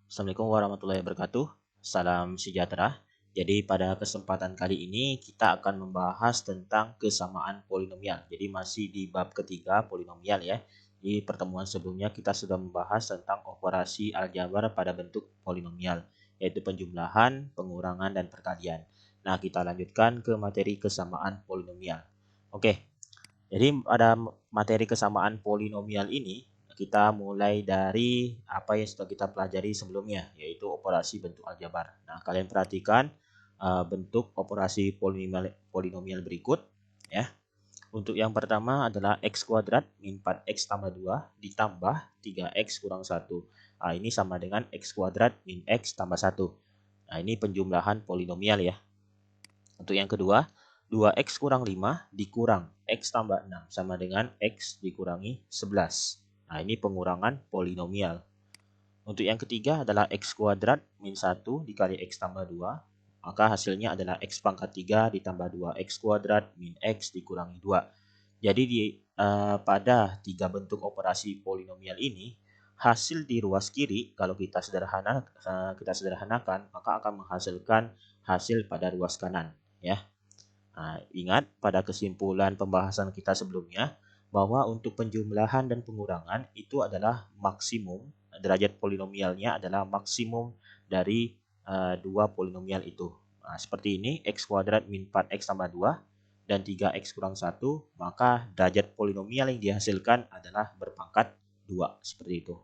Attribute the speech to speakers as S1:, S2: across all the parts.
S1: Assalamualaikum warahmatullahi wabarakatuh. Salam sejahtera. Jadi pada kesempatan kali ini kita akan membahas tentang kesamaan polinomial. Jadi masih di bab ketiga polinomial ya. Di pertemuan sebelumnya kita sudah membahas tentang operasi aljabar pada bentuk polinomial, yaitu penjumlahan, pengurangan, dan perkalian. Nah, kita lanjutkan ke materi kesamaan polinomial. Oke, jadi pada materi kesamaan polinomial ini kita mulai dari apa yang sudah kita pelajari sebelumnya, yaitu operasi bentuk aljabar. Nah, kalian perhatikan bentuk operasi polinomial berikut ya. Untuk yang pertama adalah x kuadrat min 4x tambah 2 ditambah 3x kurang 1. Nah, ini sama dengan x kuadrat min x tambah 1. Nah, ini penjumlahan polinomial ya. Untuk yang kedua, 2x kurang 5 dikurang x tambah 6 sama dengan x dikurangi 11. Nah, ini pengurangan polinomial. Untuk yang ketiga adalah x kuadrat min 1 dikali x tambah 2. Maka hasilnya adalah x pangkat 3 ditambah 2x kuadrat min x dikurangi 2. Jadi pada tiga bentuk operasi polinomial ini, hasil di ruas kiri kalau kita sederhanakan maka akan menghasilkan hasil pada ruas kanan ya. Nah, ingat pada kesimpulan pembahasan kita sebelumnya bahwa untuk penjumlahan dan pengurangan itu adalah maksimum, derajat polinomialnya adalah maksimum dari dua polinomial itu. Nah, seperti ini x kuadrat min 4x tambah 2 dan 3x kurang 1, maka derajat polinomial yang dihasilkan adalah berpangkat 2 seperti itu.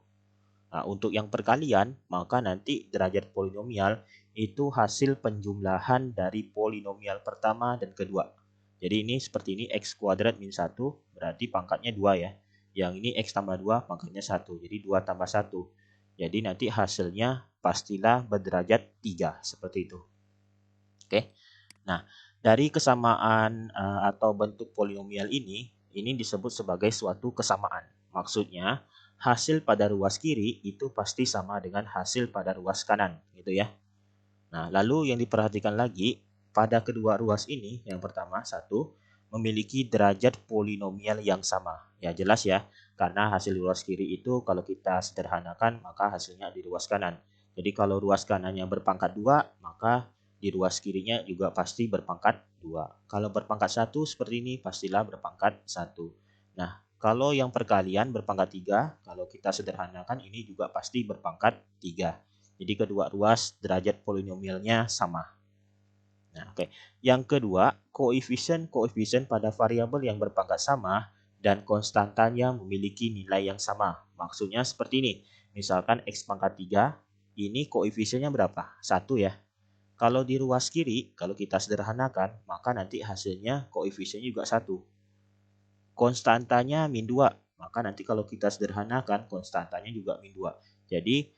S1: Nah, untuk yang perkalian, maka nanti derajat polinomial itu hasil penjumlahan dari polinomial pertama dan kedua. Jadi ini seperti ini x kuadrat min 1 berarti pangkatnya 2 ya. Yang ini x tambah 2 pangkatnya 1. Jadi 2 tambah 1. Jadi nanti hasilnya pastilah berderajat 3 seperti itu. Oke. Nah, dari kesamaan atau bentuk polinomial ini disebut sebagai suatu kesamaan. Maksudnya, hasil pada ruas kiri itu pasti sama dengan hasil pada ruas kanan, gitu ya. Nah, lalu yang diperhatikan lagi, pada kedua ruas ini, yang pertama, satu, memiliki derajat polinomial yang sama. Ya, jelas ya, karena hasil ruas kiri itu kalau kita sederhanakan, maka hasilnya di ruas kanan. Jadi kalau ruas kanannya berpangkat 2, maka di ruas kirinya juga pasti berpangkat 2. Kalau berpangkat 1 seperti ini, pastilah berpangkat 1. Nah, kalau yang perkalian berpangkat 3, kalau kita sederhanakan ini juga pasti berpangkat 3. Jadi kedua ruas derajat polinomialnya sama. Nah, oke. Yang kedua, koefisien pada variabel yang berpangkat sama dan konstantanya memiliki nilai yang sama. Maksudnya seperti ini. Misalkan x pangkat 3, ini koefisiennya berapa? 1 ya. Kalau di ruas kiri, kalau kita sederhanakan, maka nanti hasilnya koefisiennya juga 1. Konstantanya min 2, maka nanti kalau kita sederhanakan, konstantanya juga min 2. Jadi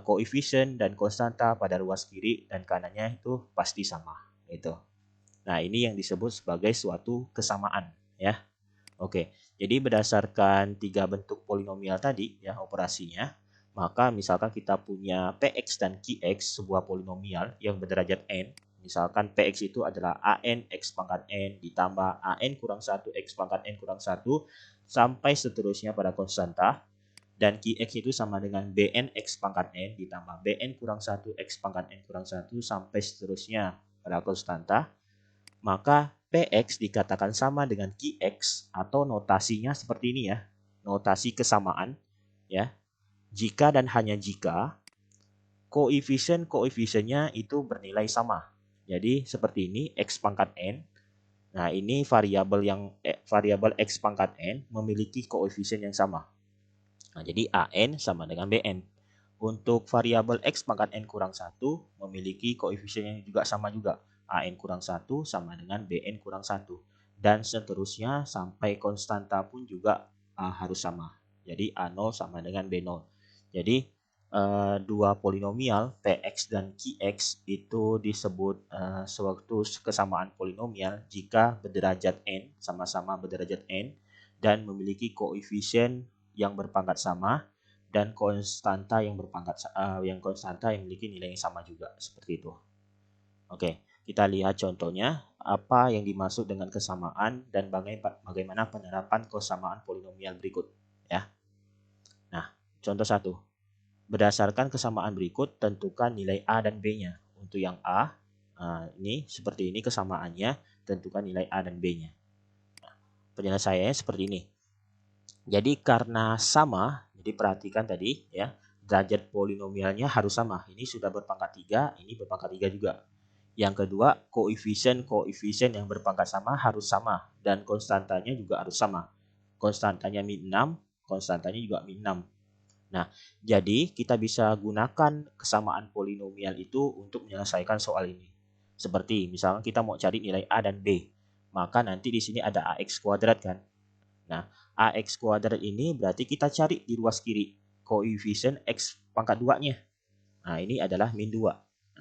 S1: koefisien dan konstanta pada ruas kiri dan kanannya itu pasti sama gitu. Nah, ini yang disebut sebagai suatu kesamaan ya. Oke. Jadi berdasarkan tiga bentuk polinomial tadi ya operasinya, maka misalkan kita punya px dan qx sebuah polinomial yang berderajat n. Misalkan px itu adalah an x pangkat n ditambah an kurang 1 x pangkat n kurang 1 sampai seterusnya pada konstanta. Dan qx itu sama dengan bn x pangkat n ditambah bn kurang 1 x pangkat n kurang 1 sampai seterusnya pada konstanta. Maka px dikatakan sama dengan qx atau notasinya seperti ini ya. Notasi kesamaan ya. Jika dan hanya jika koefisien-koefisiennya itu bernilai sama. Jadi seperti ini x pangkat n. Nah, ini variabel x pangkat n memiliki koefisien yang sama. Nah, jadi an sama dengan bn. Untuk variabel x pangkat n kurang 1 memiliki koefisien yang juga sama juga. an kurang 1 sama dengan bn kurang 1. Dan seterusnya sampai konstanta pun juga harus sama. Jadi a0 sama dengan b0. Jadi dua polinomial px dan qx itu disebut suatu kesamaan polinomial jika berderajat n, sama-sama berderajat n, dan memiliki koefisien yang berpangkat sama dan konstanta yang memiliki nilai yang sama juga seperti itu. Oke, kita lihat contohnya apa yang dimaksud dengan kesamaan dan bagaimana penerapan kesamaan polinomial berikut ya. Nah, contoh 1. Berdasarkan kesamaan berikut, tentukan nilai A dan B-nya. Untuk yang A, ini seperti ini kesamaannya, tentukan nilai A dan B-nya. Penyelesaiannya seperti ini. Jadi karena sama, jadi perhatikan tadi ya, derajat polinomialnya harus sama. Ini sudah berpangkat 3, ini berpangkat 3 juga. Yang kedua, koefisien yang berpangkat sama harus sama dan konstantanya juga harus sama. Konstantanya min 6, konstantanya juga min 6. Nah, jadi kita bisa gunakan kesamaan polinomial itu untuk menyelesaikan soal ini. Seperti misalnya kita mau cari nilai A dan B, maka nanti di sini ada AX kuadrat kan. Nah, AX kuadrat ini berarti kita cari di ruas kiri koefisien X pangkat 2-nya. Nah, ini adalah min 2.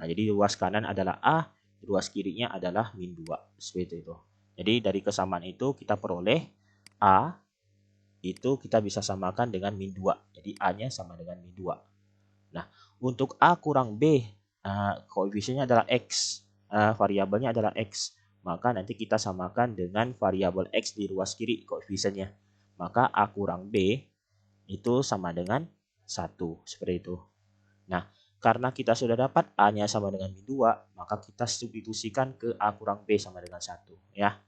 S1: Nah, jadi ruas kanan adalah A, ruas kirinya adalah min 2. Seperti itu. Jadi dari kesamaan itu kita peroleh A itu kita bisa samakan dengan min 2. Jadi A-nya sama dengan min 2. Nah, untuk A kurang B, koefisiennya adalah X, variabelnya adalah X. Maka nanti kita samakan dengan variabel X di ruas kiri koefisiennya. Maka A kurang B itu sama dengan 1. Seperti itu. Nah, karena kita sudah dapat A-nya sama dengan min 2, maka kita substitusikan ke A kurang B sama dengan 1. Ya.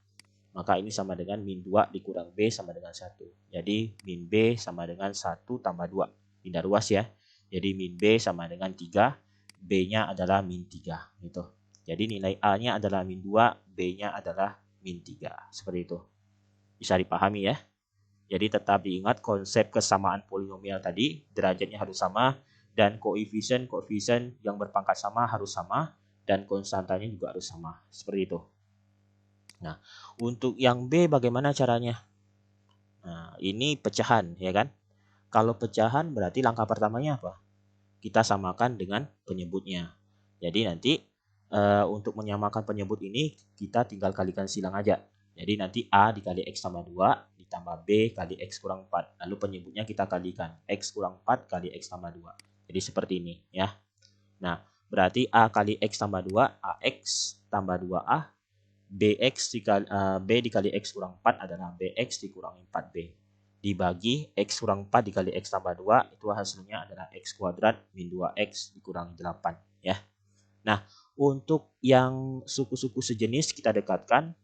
S1: Maka ini sama dengan min 2 dikurang B sama dengan 1. Jadi min B sama dengan 1 tambah 2. Pindah ruas ya. Jadi min B sama dengan 3. B-nya adalah min 3. Gitu. Jadi nilai A-nya adalah min 2. B-nya adalah min 3. Seperti itu. Bisa dipahami ya. Jadi tetap diingat konsep kesamaan polinomial tadi. Derajatnya harus sama. Dan koefisien yang berpangkat sama harus sama. Dan konstantanya juga harus sama. Seperti itu. Nah, untuk yang B bagaimana caranya? Nah, ini pecahan, ya kan? Kalau pecahan berarti langkah pertamanya apa? Kita samakan dengan penyebutnya. Jadi nanti untuk menyamakan penyebut ini kita tinggal kalikan silang aja. Jadi nanti A dikali X tambah 2 ditambah B kali X kurang 4. Lalu penyebutnya kita kalikan. X kurang 4 kali X tambah 2. Jadi seperti ini ya. Nah, berarti A kali X tambah 2, AX tambah 2A. B dikali X kurang 4 adalah BX dikurangi 4B. Dibagi X kurang 4 dikali X tambah 2, itu hasilnya adalah X kuadrat min 2X dikurangi 8. Ya. Nah, untuk yang suku-suku sejenis kita dekatkan.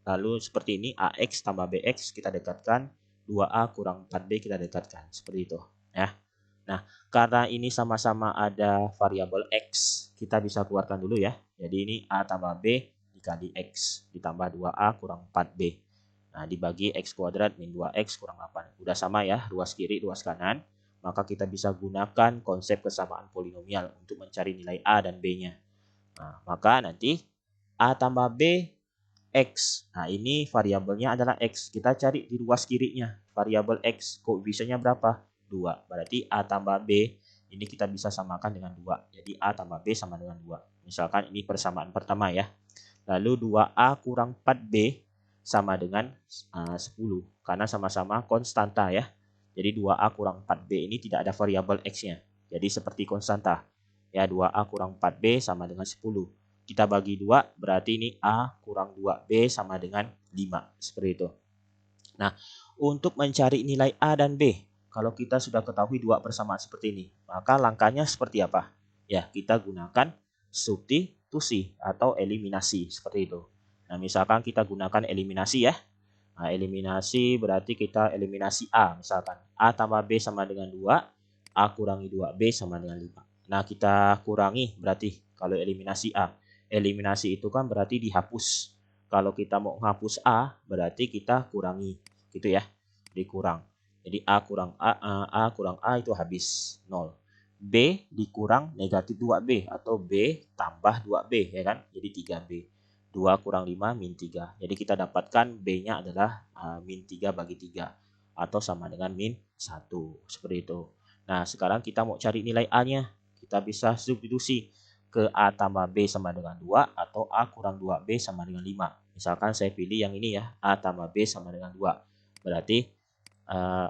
S1: Lalu seperti ini, AX tambah BX kita dekatkan. 2A kurang 4B kita dekatkan. Seperti itu. Ya. Nah, karena ini sama-sama ada variabel X, kita bisa keluarkan dulu ya. Jadi ini A tambah B dikali X ditambah 2A kurang 4B. Nah, dibagi X kuadrat min 2X kurang 8. Udah sama ya, ruas kiri, ruas kanan. Maka kita bisa gunakan konsep kesamaan polinomial untuk mencari nilai A dan B-nya. Nah, maka nanti A tambah B, X. Nah, ini variabelnya adalah X. Kita cari di ruas kirinya. Variabel X, koefisiennya berapa? 2. Berarti A tambah B, ini kita bisa samakan dengan 2. Jadi A tambah B sama dengan 2. Misalkan ini persamaan pertama ya. Lalu 2A kurang 4B sama dengan 10. Karena sama-sama konstanta ya. Jadi 2A kurang 4B ini tidak ada variabel X-nya. Jadi seperti konstanta. Ya, 2A kurang 4B sama dengan 10. Kita bagi 2, berarti ini A kurang 2B sama dengan 5. Seperti itu. Nah, untuk mencari nilai A dan B, kalau kita sudah ketahui dua persamaan seperti ini, maka langkahnya seperti apa? Ya, kita gunakan substitusi atau eliminasi seperti itu. Nah, misalkan kita gunakan eliminasi ya. Nah, eliminasi berarti kita eliminasi A. Misalkan A tambah B sama dengan 2, A kurangi 2B sama dengan 5. Nah, kita kurangi berarti kalau eliminasi A. Eliminasi itu kan berarti dihapus. Kalau kita mau menghapus A, berarti kita kurangi. Gitu ya, dikurang. Jadi A kurang A kurang A itu habis 0. B dikurang negatif 2B atau B tambah 2B ya kan. Jadi 3B. 2 kurang 5 min 3. Jadi kita dapatkan B-nya adalah min 3 bagi 3 atau sama dengan min 1. Seperti itu. Nah, sekarang kita mau cari nilai A-nya. Kita bisa substitusi ke A tambah B sama dengan 2 atau A kurang 2B sama dengan 5. Misalkan saya pilih yang ini ya, A tambah B sama dengan 2. Berarti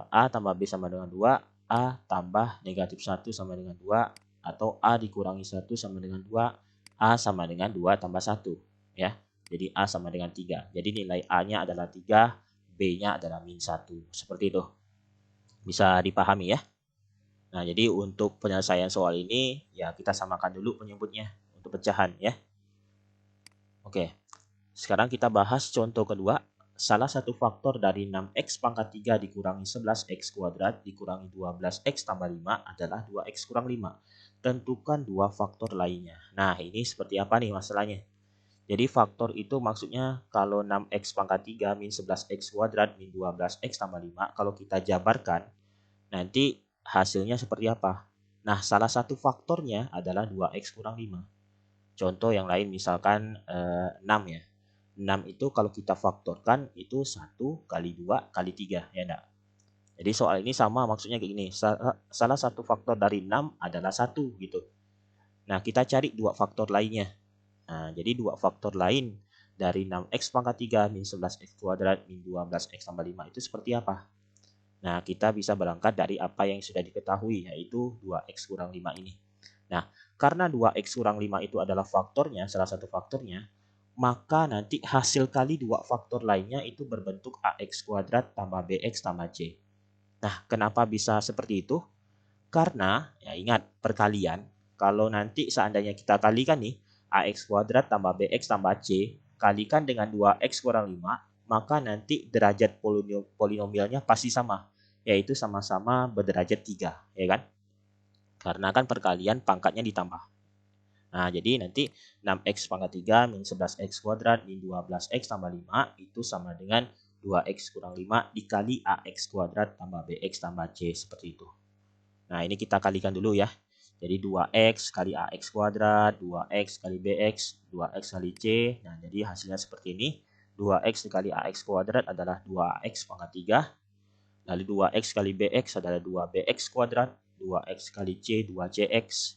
S1: A tambah B sama dengan 2, A tambah negatif 1 sama dengan 2, atau A dikurangi 1 sama dengan 2, A sama dengan 2 tambah 1. Ya, jadi A sama dengan 3. Jadi nilai A-nya adalah 3, B-nya adalah min 1. Seperti itu. Bisa dipahami ya? Nah, jadi untuk penyelesaian soal ini, ya kita samakan dulu penyebutnya untuk pecahan ya. Oke, sekarang kita bahas contoh kedua. Salah satu faktor dari 6x pangkat 3 dikurangi 11x kuadrat dikurangi 12x tambah 5 adalah 2x kurang 5. Tentukan dua faktor lainnya. Nah, ini seperti apa nih masalahnya? Jadi faktor itu maksudnya kalau 6x pangkat 3 min 11x kuadrat min 12x tambah 5, kalau kita jabarkan, nanti hasilnya seperti apa? Nah, salah satu faktornya adalah 2x kurang 5. Contoh yang lain misalkan 6 ya. 6 itu kalau kita faktorkan itu 1 kali 2 kali 3 ya enggak? Jadi soal ini sama maksudnya kayak gini. Salah satu faktor dari 6 adalah 1 gitu. Nah, kita cari dua faktor lainnya. Nah, jadi dua faktor lain dari 6x pangkat 3 min 11x kuadrat min 12x tambah 5 itu seperti apa? Nah, kita bisa berangkat dari apa yang sudah diketahui, yaitu 2x kurang 5 ini. Nah, karena 2x kurang 5 itu adalah faktornya, salah satu faktornya, maka nanti hasil kali dua faktor lainnya itu berbentuk ax kuadrat tambah bx tambah c. Nah, kenapa bisa seperti itu? Karena, ya ingat, perkalian. Kalau nanti seandainya kita kalikan nih, ax kuadrat tambah bx tambah c, kalikan dengan 2x kurang 5, maka nanti derajat polinomialnya pasti sama, yaitu sama-sama berderajat 3, ya kan? Karena kan perkalian pangkatnya ditambah. Nah, jadi nanti 6x pangkat 3 min 11x kuadrat min 12x tambah 5 itu sama dengan 2x kurang 5 dikali ax kuadrat tambah bx tambah c, seperti itu. Nah, ini kita kalikan dulu ya. Jadi 2x kali ax kuadrat, 2x kali bx, 2x kali c. Nah, jadi hasilnya seperti ini. 2x dikali ax kuadrat adalah 2x pangkat 3. Lalu 2x kali bx adalah 2bx kuadrat. 2x kali c, 2cx.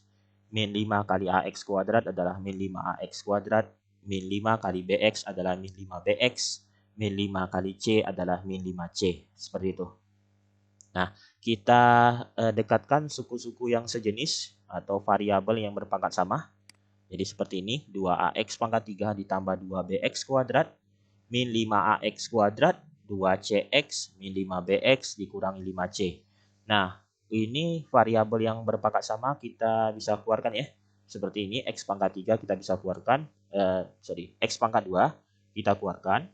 S1: Min 5 kali ax kuadrat adalah min 5ax kuadrat. Min 5 kali bx adalah min 5bx. Min 5 kali c adalah min 5c. Seperti itu. Nah, kita dekatkan suku-suku yang sejenis atau variabel yang berpangkat sama. Jadi seperti ini, 2ax pangkat 3 ditambah 2bx kuadrat min 5ax kuadrat 2cx min 5bx dikurangi 5c. Nah, ini variabel yang berpangkat sama kita bisa keluarkan ya. Seperti ini, x pangkat 3 kita bisa keluarkan, x pangkat 2 kita keluarkan.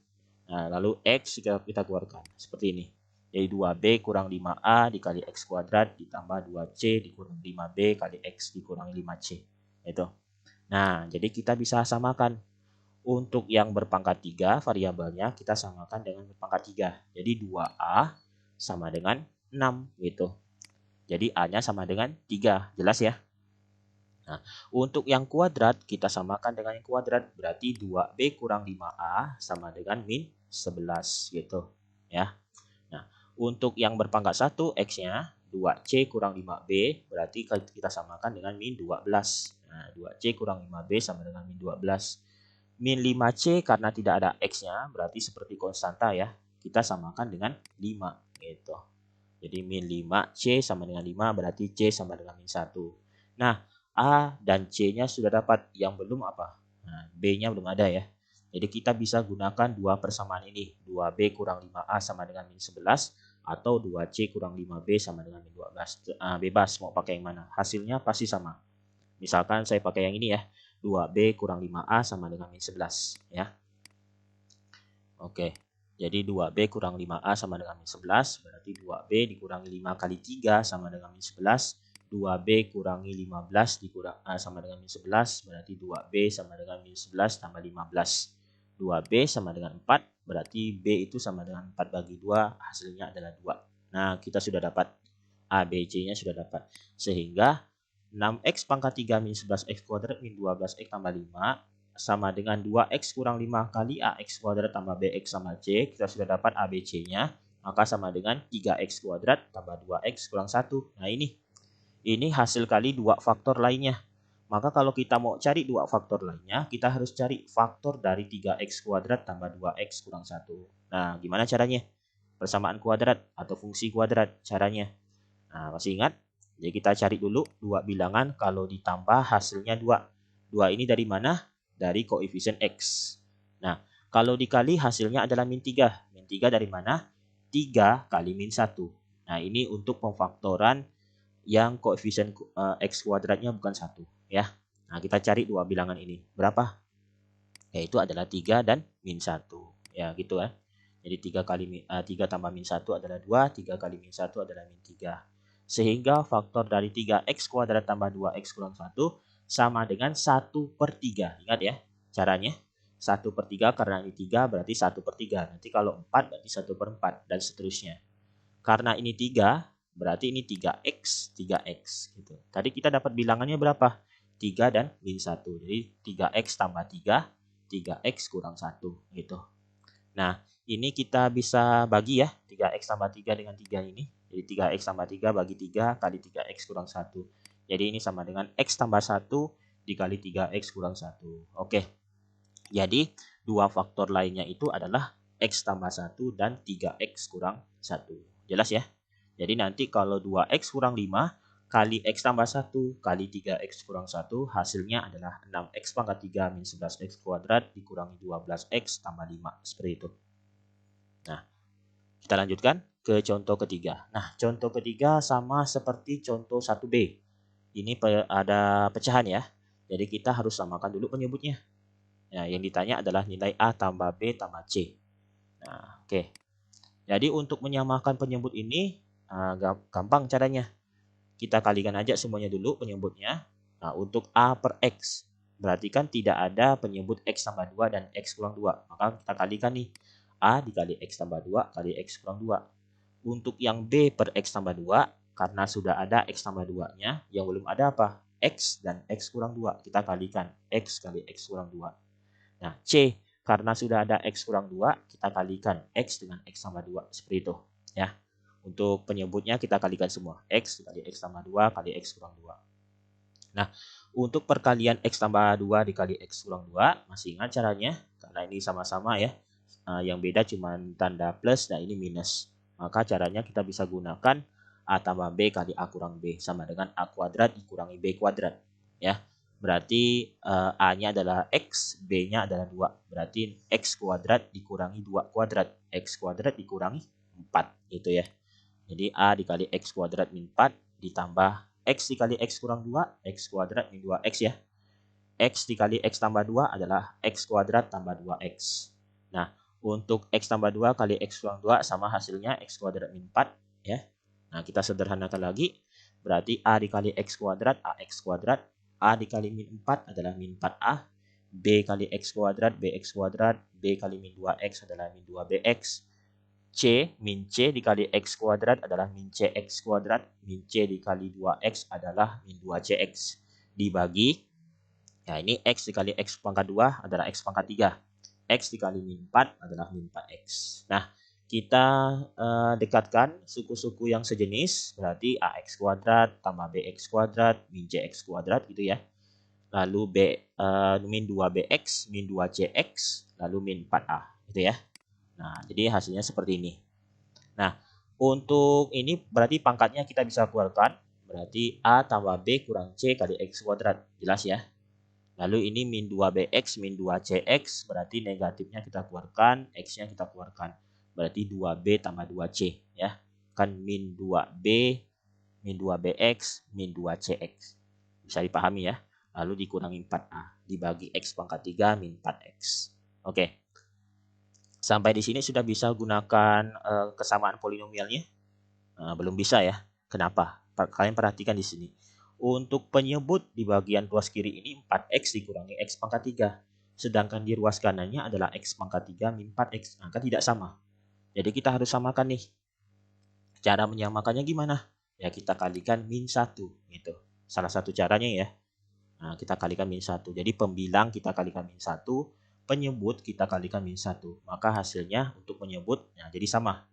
S1: Nah, lalu x kita keluarkan. Seperti ini. Jadi 2b kurang 5a dikali x kuadrat ditambah 2c dikurang 5b kali x dikurangi 5c. Itu. Nah, jadi kita bisa samakan. Untuk yang berpangkat 3 variabelnya kita samakan dengan berpangkat 3. Jadi 2a sama dengan 6 gitu. Jadi a-nya sama dengan 3. Jelas ya? Nah, untuk yang kuadrat kita samakan dengan yang kuadrat. Berarti 2b kurang 5a sama dengan min 11 gitu. Ya. Nah, untuk yang berpangkat 1 x-nya 2c kurang 5b berarti kita samakan dengan min 12. Nah, 2c kurang 5b sama dengan min 12. Min 5c karena tidak ada x-nya berarti seperti konstanta ya. Kita samakan dengan 5 gitu. Jadi min 5c sama dengan 5 berarti c sama dengan min 1. Nah, a dan c-nya sudah dapat, yang belum apa? Nah, b-nya belum ada ya. Jadi kita bisa gunakan dua persamaan ini. 2b kurang 5a sama dengan min 11 atau 2c kurang 5b sama dengan min 12. Bebas mau pakai yang mana. Hasilnya pasti sama. Misalkan saya pakai yang ini ya. 2b kurang 5a sama dengan min 11 ya. Oke. Jadi 2b kurang 5a sama dengan min 11 berarti 2b dikurangi 5 kali 3 sama dengan min 11. 2b kurangi 15 dikurang sama dengan min 11 berarti 2b sama dengan min 11 tambah 15. 2b sama dengan 4 berarti b itu sama dengan 4 bagi 2 hasilnya adalah 2. Nah, kita sudah dapat a, b, c-nya sudah dapat. Sehingga 6x pangkat 3 min 11x kuadrat min 12x tambah 5 sama dengan 2x kurang 5 kali ax kuadrat tambah bx sama c. Kita sudah dapat a, b, c-nya. Maka sama dengan 3x kuadrat tambah 2x kurang 1. Nah, ini hasil kali dua faktor lainnya. Maka kalau kita mau cari dua faktor lainnya, kita harus cari faktor dari 3x kuadrat tambah 2x kurang 1. Nah, gimana caranya? Persamaan kuadrat atau fungsi kuadrat caranya. Nah, masih ingat? Jadi kita cari dulu dua bilangan kalau ditambah hasilnya 2. 2 ini dari mana? Dari koefisien x. Nah, kalau dikali hasilnya adalah min 3. Min 3 dari mana? 3 kali min 1. Nah, ini untuk pemfaktoran yang koefisien X kuadratnya bukan 1 ya. Nah, kita cari dua bilangan ini. Berapa? Yaitu adalah 3 dan min 1. Ya, gitu kan. Jadi 3 tambah min 1 adalah 2, 3 kali min 1 adalah min 3. Sehingga faktor dari 3x kuadrat tambah 2x kurang 1 sama dengan 1/3. Ingat ya caranya. 1/3 karena ini 3 berarti 1/3. Nanti kalau 4 berarti 1/4 dan seterusnya. Karena ini 3 berarti ini 3x, 3x gitu. Tadi kita dapat bilangannya berapa? 3 dan min 1. Jadi 3x tambah 3, 3x kurang 1 gitu. Nah, ini kita bisa bagi ya, 3x tambah 3 dengan 3 ini. Jadi 3x tambah 3 bagi 3 kali 3x kurang 1. Jadi ini sama dengan x tambah 1 dikali 3x kurang 1. Oke. Jadi, dua faktor lainnya itu adalah x tambah 1 dan 3x kurang 1. Jelas ya? Jadi nanti kalau 2x kurang 5 kali x tambah 1 kali 3x kurang 1 hasilnya adalah 6x pangkat 3 min 11x kuadrat dikurangi 12x tambah 5. Seperti itu. Nah, kita lanjutkan ke contoh ketiga. Nah, contoh ketiga sama seperti contoh 1B. Ini ada pecahan ya. Jadi kita harus samakan dulu penyebutnya. Nah, yang ditanya adalah nilai A tambah B tambah C. Nah, oke. Jadi untuk menyamakan penyebut ini gampang caranya. Kita kalikan aja semuanya dulu penyebutnya. Nah, untuk A per X. Berarti kan tidak ada penyebut X tambah 2 dan X kurang 2. Maka kita kalikan nih. A dikali X tambah 2 kali X kurang 2. Untuk yang B per X tambah 2. Karena sudah ada X tambah 2-nya. Yang belum ada apa? X dan X kurang 2. Kita kalikan X kali X kurang 2. Nah, C karena sudah ada X kurang 2, kita kalikan X dengan X tambah 2. Seperti itu. Ya. Untuk penyebutnya kita kalikan semua. X dikali X tambah 2 kali X kurang 2. Nah, untuk perkalian X tambah 2 dikali X kurang 2, masih ingat caranya? Karena ini sama-sama ya. Yang beda cuma tanda plus, nah ini minus. Maka caranya kita bisa gunakan A tambah B kali A kurang B. Sama dengan A kuadrat dikurangi B kuadrat. Ya. Berarti A-nya adalah X, B-nya adalah 2. Berarti X kuadrat dikurangi 2 kuadrat. X kuadrat dikurangi 4. Gitu ya. Jadi A dikali X kuadrat min 4 ditambah X dikali X kurang 2, X kuadrat min 2X ya. X dikali X tambah 2 adalah X kuadrat tambah 2X. Nah, untuk X tambah 2 kali X kurang 2 sama hasilnya X kuadrat min 4 ya. Nah, kita sederhanakan lagi. Berarti A dikali X kuadrat, AX kuadrat. A dikali min 4 adalah min 4A. B kali X kuadrat, BX kuadrat. B kali min 2X adalah min 2BX. C, min C dikali X kuadrat adalah min CX kuadrat. Min C dikali 2X adalah min 2CX. Dibagi, ya ini X dikali X pangkat 2 adalah X pangkat 3. X dikali min 4 adalah min 4X. Nah, kita dekatkan suku-suku yang sejenis, berarti AX kuadrat tambah BX kuadrat min CX kuadrat gitu ya. Lalu min 2BX min 2CX lalu min 4A gitu ya. Nah, jadi hasilnya seperti ini. Nah, untuk ini berarti pangkatnya kita bisa keluarkan, berarti A tambah B kurang C kali X kuadrat. Jelas ya? Lalu ini min 2BX min 2CX, berarti negatifnya kita keluarkan, X-nya kita keluarkan. Berarti 2B tambah 2C ya. Kan min 2B min 2BX min 2CX. Bisa dipahami ya. Lalu dikurangi 4A dibagi X pangkat 3 min 4X. Oke. Sampai di sini sudah bisa gunakan kesamaan polinomialnya? Belum bisa ya. Kenapa? Kalian perhatikan di sini. Untuk penyebut di bagian ruas kiri ini 4x dikurangi x pangkat 3. Sedangkan di ruas kanannya adalah x pangkat 3 min 4x. Nah, kan tidak sama. Jadi kita harus samakan nih. Cara menyamakannya gimana? Ya kita kalikan min 1 gitu. Salah satu caranya ya. Nah, kita kalikan min 1. Jadi pembilang kita kalikan min 1, penyebut kita kalikan min 1. Maka hasilnya untuk penyebut nah jadi sama.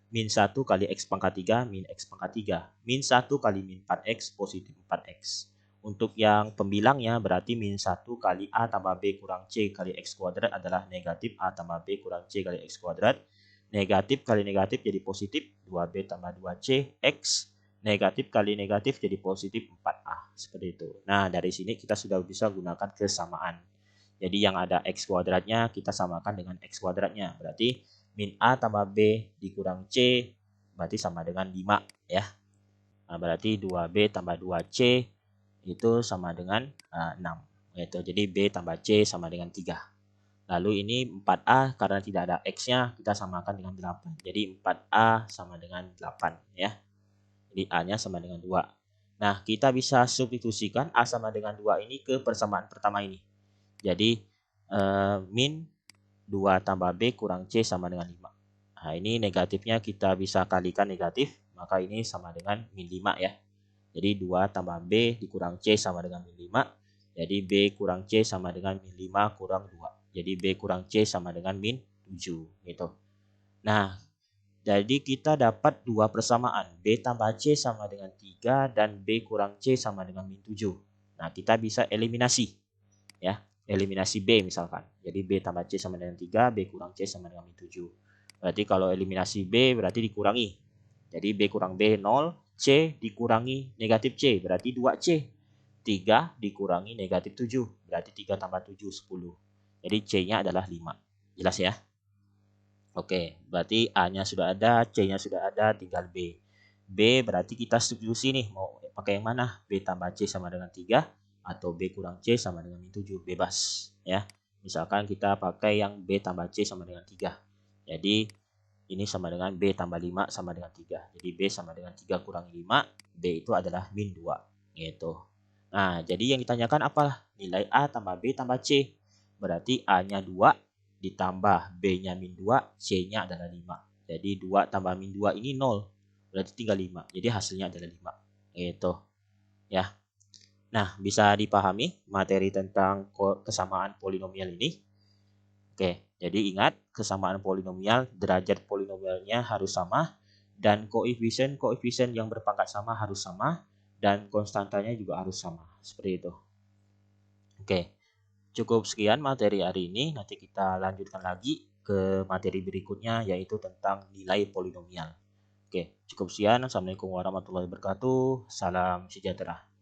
S1: Min 1 kali X pangkat 3 min X pangkat 3. Min 1 kali min 4X positif 4X. Untuk yang pembilangnya berarti min 1 kali A tambah B kurang C kali X kuadrat adalah negatif A tambah B kurang C kali X kuadrat. Negatif kali negatif jadi positif 2B tambah 2C X. Negatif kali negatif jadi positif 4A. Seperti itu. Nah, dari sini kita sudah bisa gunakan kesamaan. Jadi yang ada X kuadratnya kita samakan dengan X kuadratnya. Berarti min A tambah B dikurang C berarti sama dengan 5 ya. Nah, berarti 2B tambah 2C itu sama dengan 6. Yaitu jadi B tambah C sama dengan 3. Lalu ini 4A karena tidak ada X-nya kita samakan dengan 8. Jadi 4A sama dengan 8 ya. Jadi A-nya sama dengan 2. Nah, kita bisa substitusikan A sama dengan 2 ini ke persamaan pertama ini. Jadi min 2 tambah B kurang C sama dengan 5. Nah, ini negatifnya kita bisa kalikan negatif, maka ini sama dengan min 5 ya. Jadi 2 tambah B dikurang C sama dengan min 5. Jadi B kurang C sama dengan min 5 kurang 2. Jadi B kurang C sama dengan min 7 gitu. Nah, jadi kita dapat dua persamaan. B tambah C sama dengan 3 dan B kurang C sama dengan min 7. Nah, kita bisa eliminasi ya. Eliminasi B misalkan. Jadi B tambah C sama dengan 3, B kurang C sama dengan min 7. Berarti kalau eliminasi B berarti dikurangi. Jadi B kurang B 0, C dikurangi negatif C berarti 2C. 3 dikurangi negatif 7 berarti 3 tambah 7 10. Jadi C-nya adalah 5. Jelas ya? Oke, berarti A-nya sudah ada, C-nya sudah ada, tinggal B. B berarti kita substitusi nih, mau pakai yang mana? B tambah C sama dengan 3 atau B kurang C sama dengan min 7, bebas ya. Misalkan kita pakai yang B tambah C sama dengan 3. Jadi ini sama dengan B tambah 5 sama dengan 3. Jadi B sama dengan 3 kurang 5, B itu adalah min 2 gitu. Nah, jadi yang ditanyakan apa? Nilai A tambah B tambah C. Berarti A-nya 2 ditambah B-nya min 2, C-nya adalah 5. Jadi 2 tambah min 2 ini 0. Berarti tinggal 5. Jadi hasilnya adalah 5. Gitu. Ya. Nah, bisa dipahami materi tentang kesamaan polinomial ini? Oke, jadi ingat kesamaan polinomial, derajat polinomialnya harus sama dan koefisien yang berpangkat sama harus sama dan konstantanya juga harus sama. Seperti itu. Oke, cukup sekian materi hari ini. Nanti kita lanjutkan lagi ke materi berikutnya yaitu tentang nilai polinomial. Oke, cukup sekian. Assalamualaikum warahmatullahi wabarakatuh. Salam sejahtera.